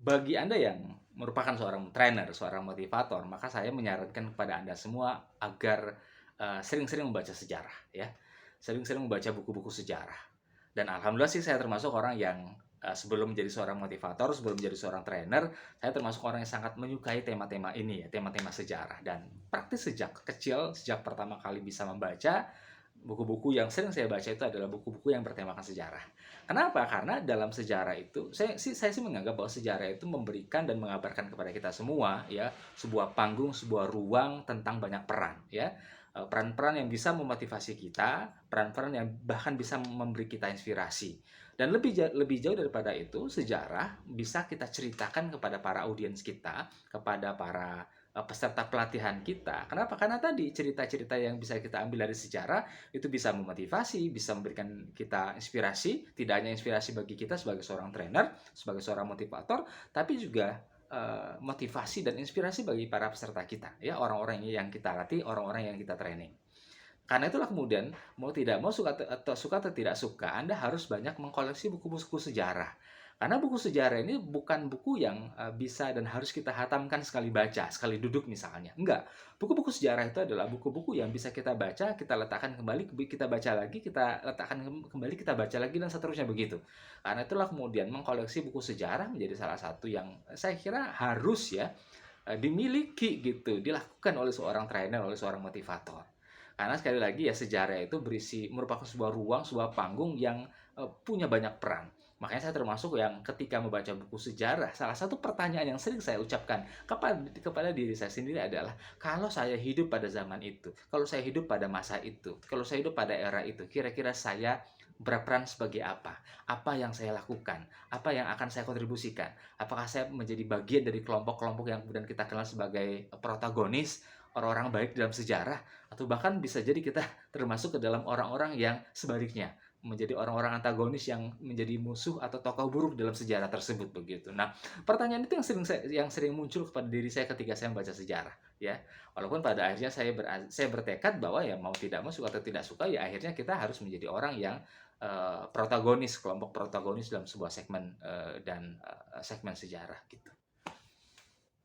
Bagi Anda yang merupakan seorang trainer, seorang motivator, maka saya menyarankan kepada Anda semua agar sering-sering membaca sejarah, ya. Sering-sering membaca buku-buku sejarah. Dan alhamdulillah sih saya termasuk orang yang sebelum menjadi seorang motivator, sebelum menjadi seorang trainer, saya termasuk orang yang sangat menyukai tema-tema ini ya, tema-tema sejarah. Dan praktis sejak kecil, sejak pertama kali bisa membaca, buku-buku yang sering saya baca itu adalah buku-buku yang bertemakan sejarah. Kenapa? Karena dalam sejarah itu saya sih menganggap bahwa sejarah itu memberikan dan mengabarkan kepada kita semua ya sebuah panggung, sebuah ruang tentang banyak peran ya. Peran-peran yang bisa memotivasi kita, peran-peran yang bahkan bisa memberi kita inspirasi. Dan lebih jauh daripada itu, sejarah bisa kita ceritakan kepada para audiens kita, kepada para peserta pelatihan kita. Kenapa? Karena tadi cerita-cerita yang bisa kita ambil dari sejarah itu bisa memotivasi, bisa memberikan kita inspirasi, tidak hanya inspirasi bagi kita sebagai seorang trainer, sebagai seorang motivator, tapi juga motivasi dan inspirasi bagi para peserta kita, ya orang-orang yang kita latih, orang-orang yang kita training. Karena itulah kemudian mau tidak mau suka atau tidak suka, Anda harus banyak mengkoleksi buku-buku sejarah. Karena buku sejarah ini bukan buku yang bisa dan harus kita hatamkan sekali baca, sekali duduk misalnya. Enggak. Buku-buku sejarah itu adalah buku-buku yang bisa kita baca, kita letakkan kembali, kita baca lagi, kita letakkan kembali, kita baca lagi, dan seterusnya begitu. Karena itulah kemudian mengkoleksi buku sejarah menjadi salah satu yang saya kira harus ya dimiliki gitu, dilakukan oleh seorang trainer, oleh seorang motivator. Karena sekali lagi ya sejarah itu merupakan sebuah ruang, sebuah panggung yang punya banyak peran. Makanya saya termasuk yang ketika membaca buku sejarah, salah satu pertanyaan yang sering saya ucapkan kepada diri saya sendiri adalah, kalau saya hidup pada zaman itu, kalau saya hidup pada masa itu, kalau saya hidup pada era itu, kira-kira saya berperan sebagai apa? Apa yang saya lakukan? Apa yang akan saya kontribusikan? Apakah saya menjadi bagian dari kelompok-kelompok yang kemudian kita kenal sebagai protagonis, orang-orang baik dalam sejarah, atau bahkan bisa jadi kita termasuk ke dalam orang-orang yang sebaliknya, menjadi orang-orang antagonis yang menjadi musuh atau tokoh buruk dalam sejarah tersebut begitu. Nah, pertanyaan itu yang sering muncul kepada diri saya ketika saya membaca sejarah, ya. Walaupun pada akhirnya saya bertekad bahwa ya mau tidak mau, suka atau tidak suka, ya akhirnya kita harus menjadi orang yang protagonis, kelompok protagonis dalam sebuah segmen dan segmen sejarah gitu.